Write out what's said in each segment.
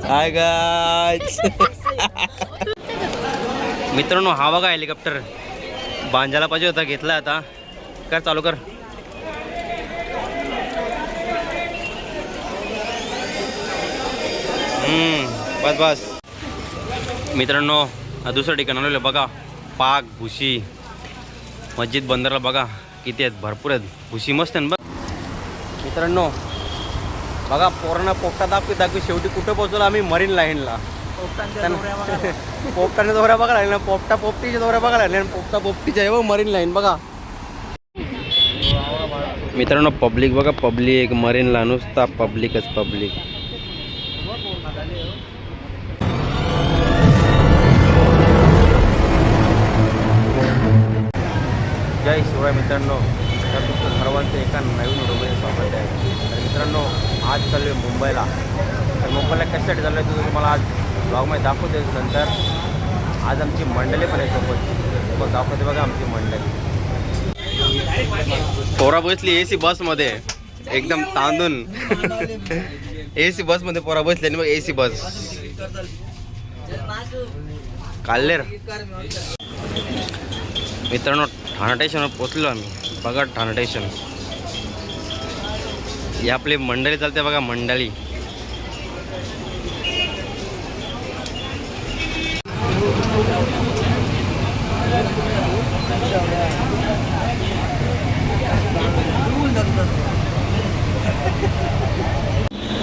Hi guys. मित्रांनो हा बघा हेलिकॉप्टर बांजायला पाहिजे होता, घेतला आता. कर चालू कर. बस बस. मित्रांनो दुसरं ठिकाण आलेलं बघा, पाक भुशी मस्जिद बंदरला बघा किती आहेत, भरपूर आहेत. भुशी मस्त आहे बघ. मित्रांनो बघा पोरांना पोपटा दाखवी शेवटी कुठं पोहोचलो आम्ही, मरीन लाईनला. पोपटाने दोऱ्या बघा लागल्या, पोपटा पोपटीच्या दोऱ्या बघा लागल्या, पोपटा पोपटीच्या आहे मरीन लाईन बघा. मित्रांनो पब्लिक बघा, पब्लिक मरीनला नुसता पब्लिकच पब्लिक. जय शिवराय मित्रांनो, तर तुमचं सर्वांचं एका नवीन व्हिडिओमध्ये स्वागत आहे. तर मित्रांनो आज चालू आहे मुंबईला. तर मुंबईला कशासाठी चालू आहे तुम्हाला आज ब्लॉगमध्ये दाखवते. नंतर आज आमची मंडळी पण आहे सोबत दाखवते बघा आमची मंडळी. पोरा बसली AC बसमध्ये एकदम तांदून. AC बसमध्ये पोरा बसली आणि मग AC बस काल्लेर. मित्रांनो ठाणा स्टेशनवर पोचलो आम्ही बघा. ठाणा स्टेशन ही आपली मंडळी चालते बघा, मंडळी.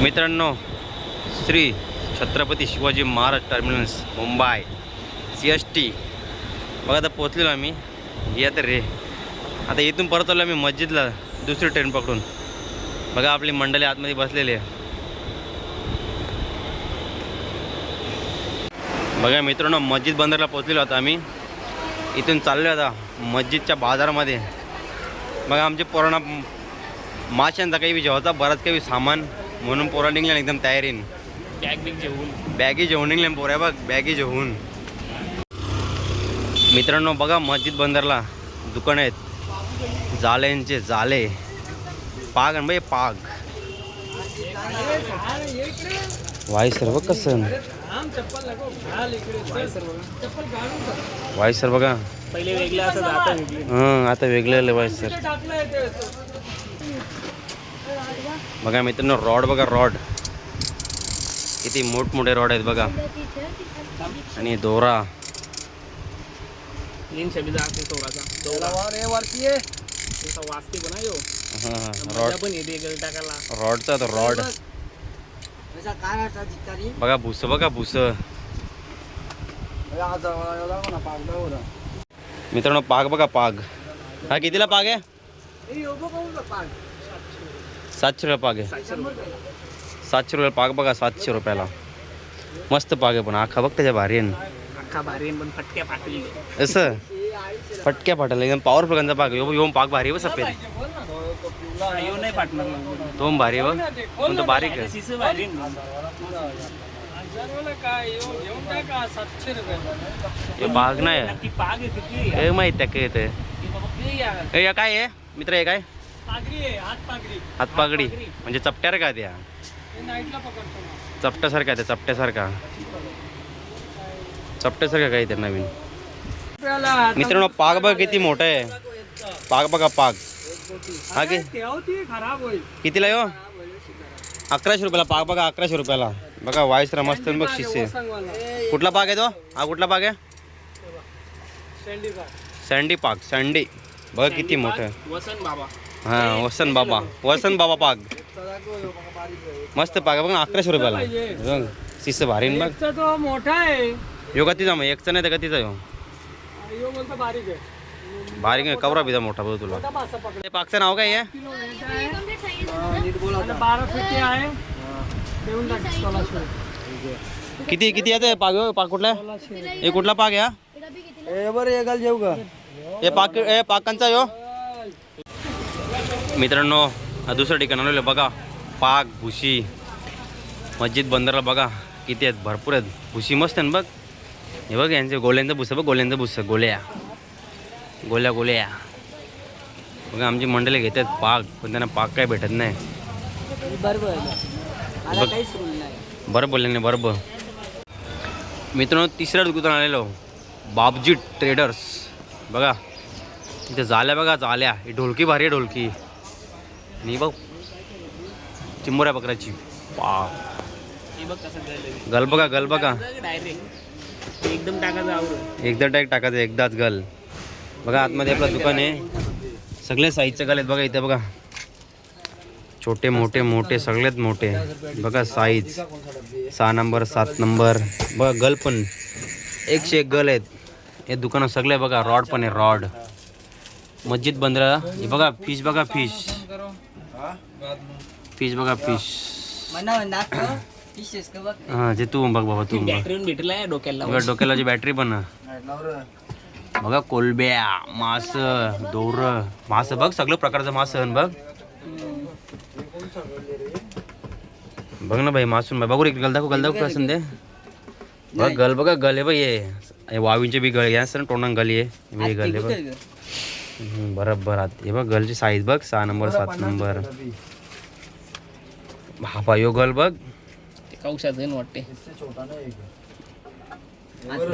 मित्रांनो श्री छत्रपती शिवाजी महाराज टर्मिनस मुंबई CST बघा. आता पोचलेलो आम्ही. या तर रे आता इथून परत आलो आम्ही मस्जिदला दुसरी ट्रेन पकडून. बघा आपली मंडळी आतमध्ये बसलेली आहे बघा. मित्रांनो मस्जिद बंदरला पोचलेलो आता आम्ही. इथून चाललो आता मस्जिदच्या बाजारामध्ये. बघा आमच्या पोरांना माशांचा काही जेवायचा बराच काही सामान म्हणून पोरा निघल्या एकदम तयारीन. बॅगी जेवून निघल्या पोऱ्या बघ, बॅगी जेवून. मित्रांनो बघा मस्जिद बंदरला दुकान आहेत जाळ्यांचे, जाळे पाग आणि बाई पाग. वाय सर बघ कसं वाय सर बघा. पहिले वेगळं असं आता वेगळं वाय सर. बघा मित्रांनो रॉड बघा, रॉड किती मोठमोठे रॉड आहेत बघा. आणि दोरा रॉडचा तो रॉड बघा. भुस बघा भुस. मित्रांनो पाग बघा, पाग हा कितीला पाग आहे? 700 रुपये पाग आहे. 700 रुपये पाग बघा, 700 रुपयाला. मस्त पाग आहे पण आखा बघ त्याच्या भारी आहे. पण फटक्या पाटली असं फटक्या फाटला एकदम पॉवरफुल गंजा पाग. येऊन पाग भारी आहे सफेद. नाही पाटणार तो भारी आहे बघ, पण तो बारीक आहे. हे बाग नाही हे माहित आहे काय ते. हे काय आहे मित्र? हे काय? हातपागडी म्हणजे चपट्यार का त्या? चपट्यासारखा त्या चपट्यासारखा चपट्यासारखं काही ते नवीन. मित्रांनो पाग बघा किती मोठा आहे. पाग बघा पाग हा कितीला आहे हो? 1100 रुपयाला पाग बघा, 1100 रुपयाला बघा. वायसरा मस्त बघ शिसे. कुठला पाग आहे तो? हा कुठला पाग आहे? सँडी पाग. सँडी बघा किती मोठं. हा वसंत बाबा, वसंत बाबा पाग मस्त पाग बघा. 1100 रुपयाला शिसे भारी बघ. मोठा आहे यो कतीचा मग एकचा नाही तर कतीचा यो? बारीक आहे कवरा बिजा मोठा बघ तुला. पागचं नाव काय आहे? 12 फुटी आहे. किती किती येते पाग? पाग कुठला? हे कुठला पाग या? हे पाग पाकांचा यो. मित्रांनो दुसरं ठिकाण आलेलं बघा, पाग भुशी मस्जिद बंदरला बघा किती आहेत, भरपूर आहेत. भुशी मस्त आहे बघ. हे बघ यांचे गोल्यांचं भुसं बघ, गोल्यांचं भुसं गोल्या गोल्या गोल्या बघा. आमची मंडळी घेतात पाग पण त्यांना पाग काय भेटत नाही. बरं बोलले नाही बरोबर. मित्रांनो तिसऱ्या दुकानात आलेलो बाबजी ट्रेडर्स. बघा इथे झाल्या बघा झाल्या. ही ढोलकी भारी आहे ढोलकी. आणि बघ चिंबोऱ्या बकऱ्याची पा हे बघ कसं गल गल बघा गल बघा. डायरेक्ट एकदम टाकायचं आवड. एकदा टाक टाकायचं एकदाच गल. बघा आतमध्ये आपलं दुकान आहे. सगळे साईजचे गल आहेत बघा इथे बघा. छोटे मोठे मोठे सगळ्यात मोठे बघा साईज 6 नंबर 7 नंबर. बघा गल पण 101 गल आहेत. हे दुकानं सगळे बघा. रॉड पण आहे रॉड. मस्जिद बंदरा हे बघा. फिश बघा फिश. फिश बघा फिश. हां जे तू बघ बाबा तू बघ. बॅटरी भेटलाय डोक्याला. बघा डोक्याला जी बॅटरी पण बघा. कोलब्या मास दोर मास बघ सगळं प्रकारचं मास आहे बघ. बघ ना भाई मासून बघू एक गल दाखव कसं दे बघ गल बघा गल आहे बघ. हे वावींचे बी गळ या सर तोंडान गली आहे हे गल आहे बघ. बरोबर आत हे बघ गलची साईज बघ 6 नंबर 7 नंबर. हा पायो गल बघ. ते कौशाचं वाटते.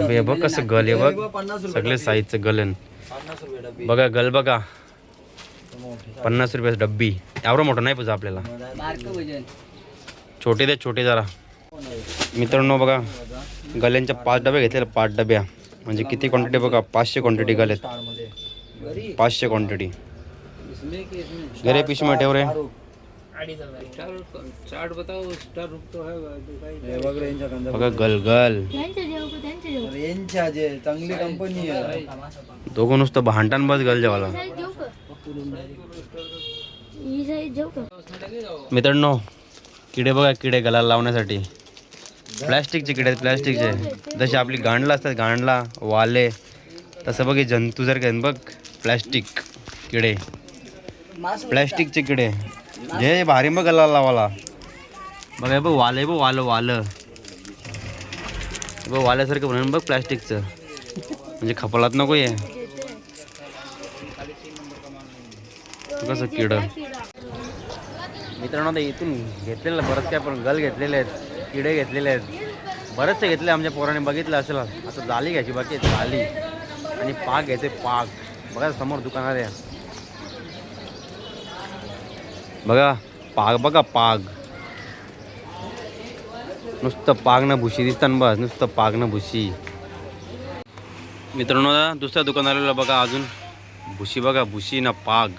हे बघ कसं गल आहे बघ. सगळे साईजचं गलन बघा. गल बघा 50 रुपयाचं डब्बी. एवढं मोठं नाही पाहिजे आपल्याला. छोटे दे छोटे जरा. मित्रांनो बघा गल्यांच्या 5 डब्या घेतलेल्या 5 डब्या. म्हणजे किती क्वांटिटी बघा. 500 क्वांटिटी गलेत. 500 क्वांटिटी. घरे पिशवी ठेव रे. बघा गल गल. चांगली कंपनी आहे. दोघं नुसतं भांडण बस गल जेवायला. मित्रांनो किडे बघा. किडे गलाला लावण्यासाठी प्लॅस्टिकचे किडे आहेत. प्लॅस्टिकचे जसे आपली गांडला असतात गांडला वाले तसं बघ. जंतू जर काय बघ प्लॅस्टिक किडे. प्लॅस्टिकचे किडे जे भारी बघ गलाला लावाला. बघा बघ वालं बघ वालं वालं बघ वाल्यासारखं म्हणून बघ प्लॅस्टिकचं. म्हणजे खपलात नको ये कसं किडं. मित्रांनो आता इथून घेतलेलं बरंच काय पण गल घेतलेले आहेत किडे घेतलेले आहेत बरेचसे घेतले. आमच्या पोराने बघितलं असेल. आता जाली घ्यायची बाकी आहे जाली. आणि पाक घ्यायचे पाक. बघा समोर दुकानात आहे बघा पाग बघा पाग. नुसतं पाग ना भुशी दिसतं बस. नुसतं पाग ना भुशी. मित्रांनो दुसऱ्या दुकानात आलेलं बघा. अजून भुशी बघा. भुशी ना पाग.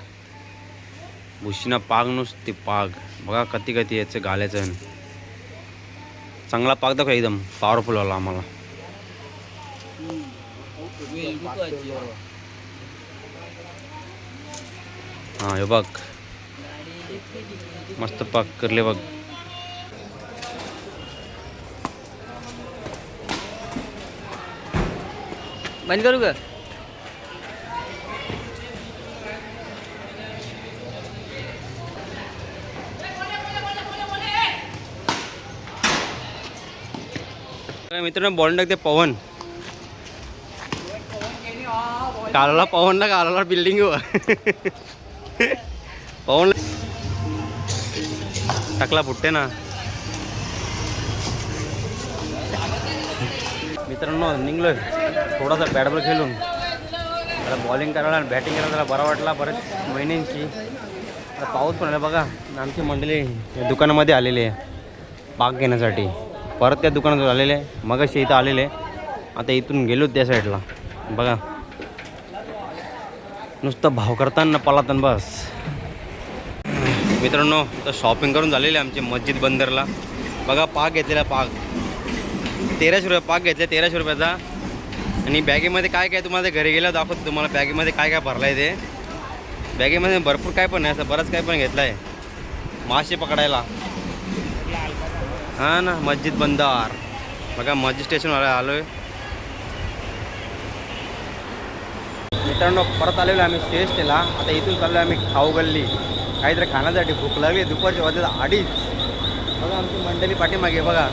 भुशी ना पाग नुसती पाग. बघा कधी कधी याचं घालायचं. चांगला पाग दाखवा एकदम पॉवरफुल वाला आम्हाला. हां हे बघ मस्त पाक करले बघ. बंद करू का. मित्रांनो बॉल टाकते पवन. कालवला पवनला कालवला बिल्डिंग पवन टाकला फुटते ना. मित्रांनो निघलोय थोडासा बॅटबॉल खेळून. त्याला बॉलिंग करायला बॅटिंग करायला त्याला बरा वाटला. बरेच महिन्यांची पाऊस पण आला बघा. आमची मंडळी दुकानामध्ये आलेली आहे पाक घेण्यासाठी. परत त्या दुकानात आलेले आहे. मग असे इथं आलेले. आता इथून गेलो त्या साईडला बघा. नुसतं भाव करताना पलाताना बस. मित्रांनो तर शॉपिंग करून झालेली आहे आमची मस्जिद बंदरला. बघा पाक घेतलेला पाक 1300 रुपये. पाक घेतले 1300 रुपयाचा. आणि बॅगेमध्ये काय काय तुम्हाला घरी गेलं दाखवतो तुम्हाला. बॅगेमध्ये काय काय भरलं आहे ते. बॅगेमध्ये भरपूर काय पण आहे असं बरंच काय पण घेतलं आहे. मासे पकडायला हां ना. मस्जिद बंदर बघा. मस्जिद स्टेशनवर आलो आहे. मित्रांनो परत आलेलो आम्ही स्टेशनला. आता इथून चाललो आम्ही खाऊ गल्ली. काहीतरी खाण्यासाठी भूक लागली. दुपारच्या वाजता 2:30. बघा आमची मंडळी पाठीमागे बघा.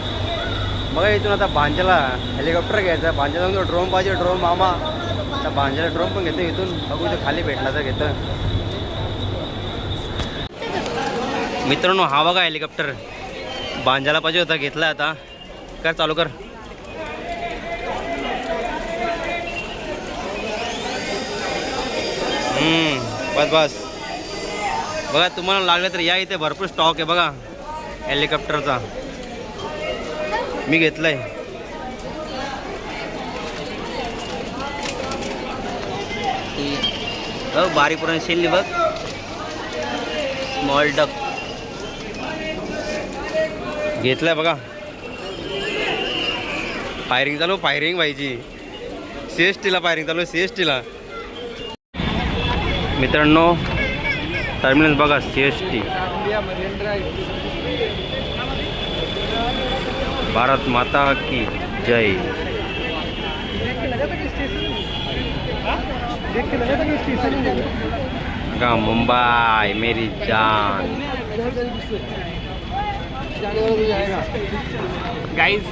बघा इथून आता भांज्याला हेलिकॉप्टर घ्यायचं. भांज्याला जाऊन ड्रोन पाहिजे. ड्रोन मामा आता भांज्याला ड्रोन पण घेतो इथून. बघू इथं खाली भेटला तर घेतं. मित्रांनो हा बघा हेलिकॉप्टर बांजाला पाहिजे होता, घेतला आता. कर चालू कर. बस बस. बघा तुम्हाला लागलं तर या, इथे भरपूर स्टॉक आहे बघा हेलिकॉप्टरचा. मी घेतलाय. बारीक पुरण शेल्ली बघ, स्मॉल डक घेतलाय बघा. फायरिंग चालू, फायरिंग व्हायची. CSTला फायरिंग चालू, CSTला. मित्रांनो टर्मिनल बघा, CST. भारत माता की जय. का मुंबई मेरी जान. गाईज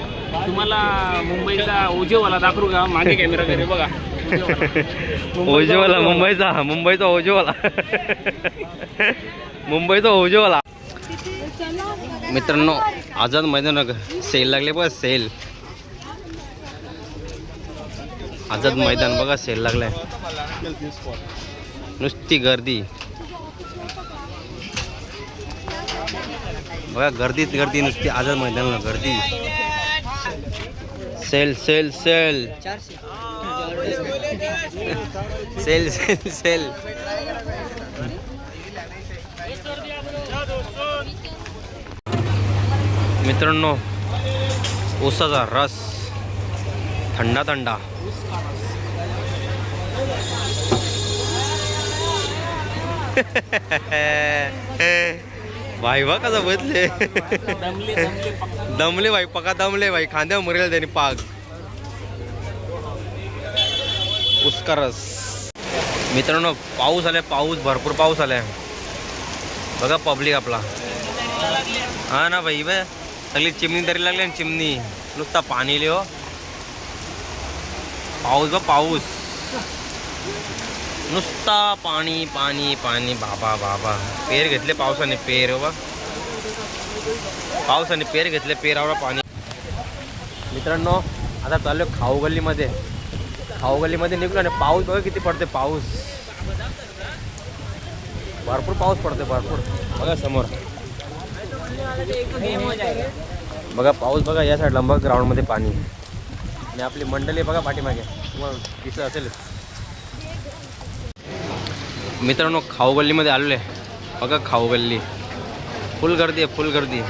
तुम्हाला मुंबईचा ओजेवाला दाखवू का? मागे कॅमेरा करे बघा. ओजेवाला मुंबईचा ओजेवाला. मुंबईचा ओजेवाला. मित्रांनो आझाद मैदान सेल लागले बघा, सेल. आझाद मैदान बघा, सेल लागलाय. नुसती गर्दी बघा, गर्दीच गर्दी नुसती. आझाद मैदानाला गर्दी. Sale sale sale sale sale sale. मित्रांनो ऊसाचा रस थंडा थंडा. भाई बा कसा बसले. दमले भाई, पका दमले भाई. खांद्यावर मरेल त्यांनी पाग. उसका रस. मित्रांनो पाऊस आलाय, पाऊस भरपूर पाऊस आलाय बघा. पब्लिक आपला हा ना भाई बे, सगळी चिमणी तरी लागली. चिमणी नुसता पाणी लिहो. पाऊस बा पाऊस, नुसता पाणी पाणी पाणी. बाबा बाबा पेर घेतले पावसाने, पेर हो बा. पावसाने पेर घेतले, पेरावर पाणी. मित्रांनो आता चाललो खाऊ गल्लीमध्ये. खाऊ गल्लीमध्ये निघलो आणि पाऊस बघा किती पडते. पाऊस भरपूर पाऊस पडते, भरपूर. बघा समोर बघा पाऊस बघा. या साईडला बघा ग्राउंडमध्ये पाणी. आणि आपली मंडळी बघा पाठीमागे, तुम्हाला दिसत असेल. मित्रांनो खाऊ गल्लीमध्ये आलेलो आहे बघा. खाऊ गल्ली फुल गर्दी आहे, फुल गर्दी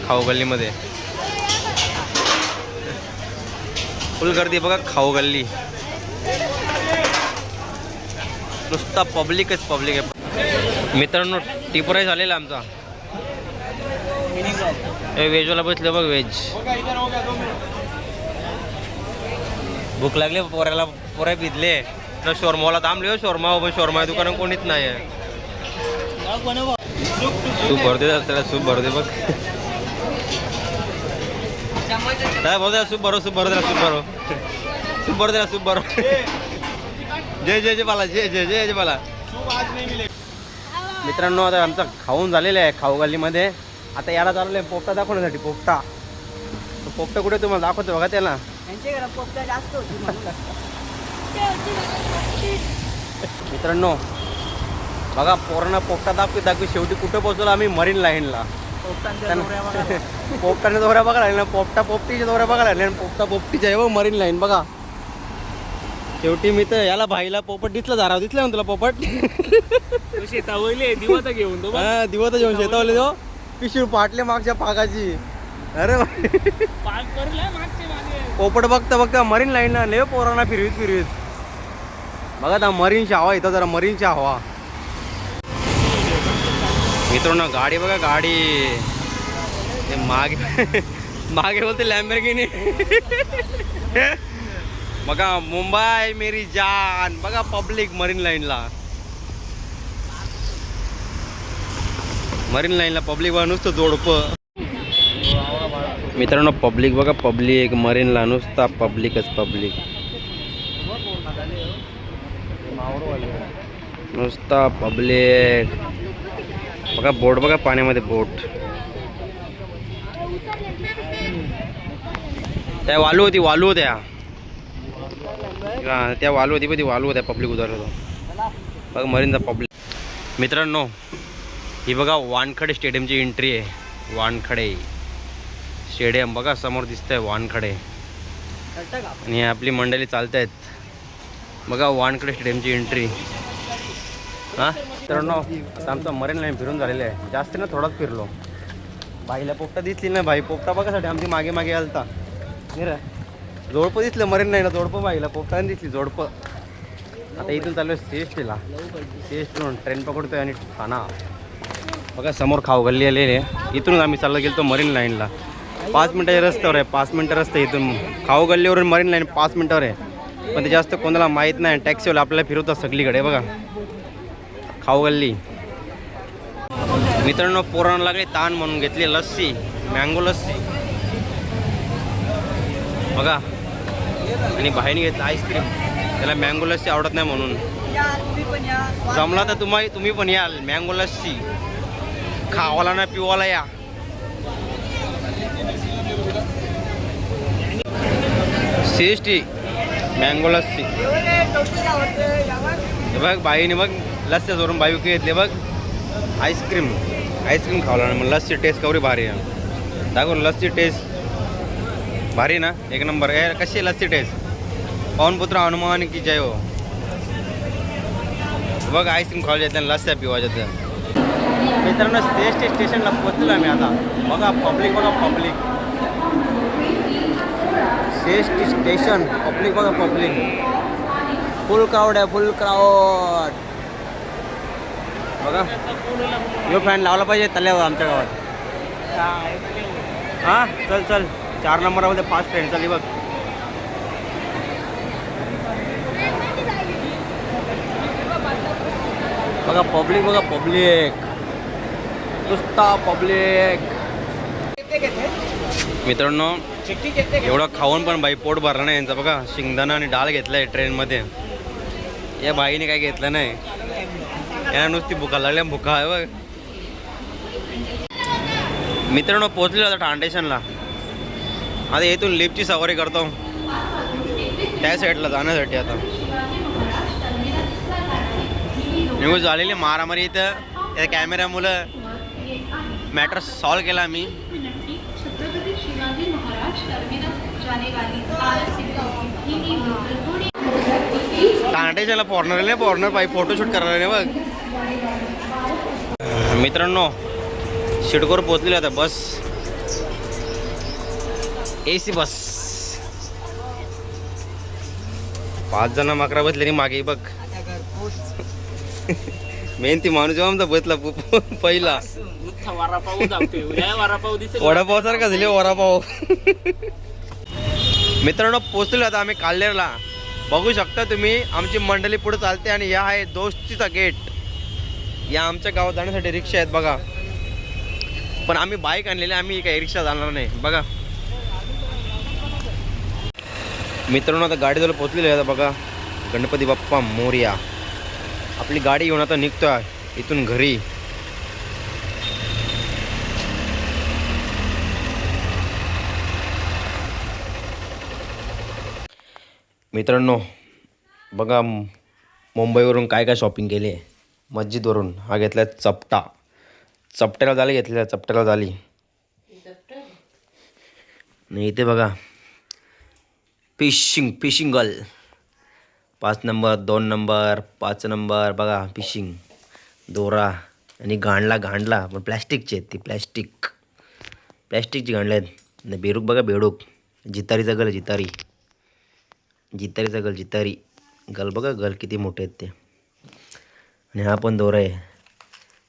खाऊ गल्लीमध्ये. फुल गर्दी बघा खाऊ गल्ली. नुसता पब्लिकच पब्लिक आहे. मित्रांनो टिप राईस आलेला आमचा. व्हेजवाला बसले बघ, व्हेज. भूक लागली पोऱ्याला, पोऱ्या भिजले ना. शोरमाला थांबले हो. शोरमा दुकान कोणीच नाही आहे. सूप भरते त्याला, सूप भरते बघ. काय भाऊ, सूप भरो, सूप भरो त्याला, सूप भरो, सूप भरो त्याला, सूप भरो. जय जय जय बाला, जय जय जय जय बाला. मित्रांनो आता आमचा खाऊन झालेला आहे खाऊ गल्लीमध्ये. आता याला चालू आहे पोपटा दाखवण्यासाठी. पोपटा पोपटा कुठे तुम्हाला दाखवतो बघा त्याला. मित्रांनो बघा पोरांना पोपटा दाखवी शेवटी कुठं पोहोचलो आम्ही? मरीन लाईनला. पोपटाने दोऱ्या बघा लागल्या, पोपटा पोपटीच्या दोऱ्या बघा लागल्या. पोपटा पोपटीच्या आहे मरीन लाईन बघा. शेवटी मी तर याला भाईला पोपट दिसला, धाराव दिसला ना तुला पोपट. शेतावले दिवत घेऊन तो. हा दिवत घेऊन शेतावले तो. पिशवी पाटले मागच्या पागाची. अरे पोपट बघता बघता मरीन लाईनला लय पोरांना फिरवीत बघा. आता मरीनची हवा इथं, जरा मरीनची हवा. मित्रांनो गाडी बघा, गाडी ते मागे मागे बोलते लॅम्बोर्गिनी. बघा मुंबई मेरी जान. बघा पब्लिक मरीन लाईनला, मरीन लाईनला पब्लिक बघा नुसतं जोडपं. मित्रांनो पब्लिक बघा, पब्लिक मरीनला नुसता पब्लिकच पब्लिक. नुसता पब्लिक बघा. बोट बघा पाण्यामध्ये, बोट. त्या वालू होती, वालू होत्या. त्या वालू होती पण ती वालू होत्या, पब्लिक उतरलो बघ मरीनचा पब्लिक. मित्रांनो ही बघा वानखडे स्टेडियमची एंट्री आहे. वानखडे स्टेडियम बघा समोर दिसतंय वानखडे. आणि आपली मंडळी चालत आहेत बघा वानखडे स्टेडियमची एंट्री. हां मित्रांनो आता आमचा मरीन लाईन फिरून झालेलं आहे. जास्त ना थोडाच फिरलो. बाईला पोपटा दिसली ना, भाई पोपटा बघासाठी आमची मागे मागे आलता. जोडपं दिसलं मरीन लाईनला, जोडपं बाईला पोपटा दिसली जोडपं. आता इथून चालू आहे CSTला. CSTवरून ट्रेन पकडतोय आणि ठाणा बघा समोर खाऊ गल्ली आलेली आहे. इथून आम्ही चालला गेलो मरीन लाईनला. 5 मिनटाच्या रस्त्यावर आहे, 5 मिनटं रस्ते इथून. खाऊ गल्लीवरून मरीन लाईन 5 मिनटावर आहे. पण ते जास्त कोणाला माहीत नाही. टॅक्सीवाला आपल्याला फिरवतात सगळीकडे बघा खाऊ गल्ली. मित्रांनो पोरांना लागले ताण म्हणून घेतली लस्सी, मँगो लस्सी बघा. आणि बाहेरने घेतलं आईस्क्रीम. त्याला मँगो लस्सी आवडत नाही म्हणून. जमला तर तुम्ही पण याल. मँगो लस्सी खावाला ना पिवाला या. CST mango lassi. हे बघ बाईने बघ लस्सी जोरून बाई विकत घेतली बघ. आईस्क्रीम खावला ना मग लस्सी टेस्ट कवरी भारी आहे. दाखवून लस्सी टेस्ट भारी ना, एक नंबर. कशी आहे लस्सी टेस्ट. पवनपुत्र हनुमान की जय हो. बघ आईस्क्रीम खायला येतात, लस्स्या पिवायच्या. मित्रांनो CST स्टेशनला पोहोचलो आम्ही आता. बघा पब्लिक बघा पब्लिक. CST स्टेशन पब्लिक बघा पब्लिक. फुल क्राऊड आहे, फुल क्राऊड बघा. यो फॅन लावला पाहिजे तल्यावर आमच्या गावात. हां चल चल 4 नंबरमध्ये 5 ट्रेन चालली बघ. बघा पब्लिक बघा पब्लिक नुसता पब्लिक. मित्रांनो एवढं खाऊन पण बाई पोट भरलं नाही यांचं. बघा शेंगदाणा आणि डाळ घेतलाय ट्रेनमध्ये. या बाईने काय घेतलं नाही. यांना नुसती भुका लागल्या, भुका आहे बघ. मित्रांनो पोचलो आता ठाणे स्टेशनला. आता इथून लिफ्टची सवारी करतो त्या साईडला जाण्यासाठी. आता न्यूज झालेली मारामारी इथं. त्या कॅमेऱ्यामुळं मॅटर सॉल्व केला आम्ही. ठाणे फॉरनर नाही, फॉरनर पाहिजे फोटोशूट करायला नाही बघ. मित्रांनो शिडकोर पोचलेले आता. बस AC बस. 5 जण माकरा बसले मागे बघ. मेन ती माणूस जेव्हा आमचा बसला पहिला वडापाव सारखा झाले वडापाव. मित्रांनो पोचलो आता आम्ही काल्हेरला. बघू शकता तुम्ही आमची मंडळी पुढे चालते. आणि या आहे दोस्तीचा गेट. या आमच्या गावात जाण्यासाठी रिक्षा आहेत बघा. पण आम्ही बाईक आणलेली, आम्ही काही रिक्षा जाणार नाही बघा. मित्रांनो आता गाडी जवळ पोचलेली आहे बघा. गणपती बाप्पा मोरया. आपली गाडी घेऊन आता निघतोय इथून घरी. मित्रांनो बघा मुंबईवरून काय काय शॉपिंग केली आहे. मस्जिदवरून हा घेतला चपटा. चपट्याला झाली घेतलेला, चपट्याला झाली. आणि इथे बघा फिशिंग गल 5 नंबर 2 नंबर 5 नंबर बघा. फिशिंग दोरा आणि गांडला पण प्लॅस्टिकचे आहेत. ती प्लॅस्टिकची गांडले आहेत. आणि बेडूक बघा बेडूक. जितारीचा गल जितारीचा गल गल बघा गल किती मोठे आहेत ते. आणि हा पण दोरा आहे.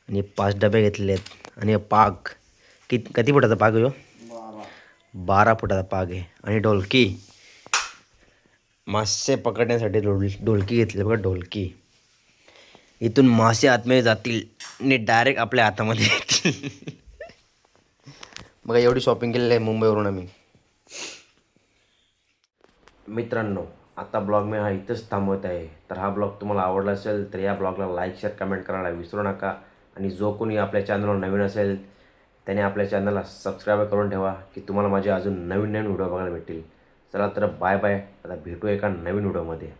आणि 5 डबे घेतलेले आहेत. आणि पाग किती फुटाचा पाग आहे हो. 12 फुटाचा पाग आहे. आणि ढोलकी मासे पकडण्यासाठी ढोलकी घेतली बघा. ढोलकी इथून मासे आतमध्ये जातील आणि डायरेक्ट आपल्या हातामध्ये येतील. बघा एवढी शॉपिंग केलेली आहे मुंबईवरून आम्ही. मित्रांनो आता ब्लॉग मी हा इथंच थांबवत आहे. तर हा ब्लॉग तुम्हाला आवडला असेल तर या ब्लॉगला लाईक शेअर कमेंट करायला विसरू नका. आणि जो कोणी आपल्या चॅनलवर नवीन असेल त्याने आपल्या चॅनलला सबस्क्राईब करून ठेवा की तुम्हाला माझे अजून नवीन व्हिडिओ बघायला भेटतील. चला तर बाय बाय, आता भेटू एका नवीन व्हिडिओमध्ये.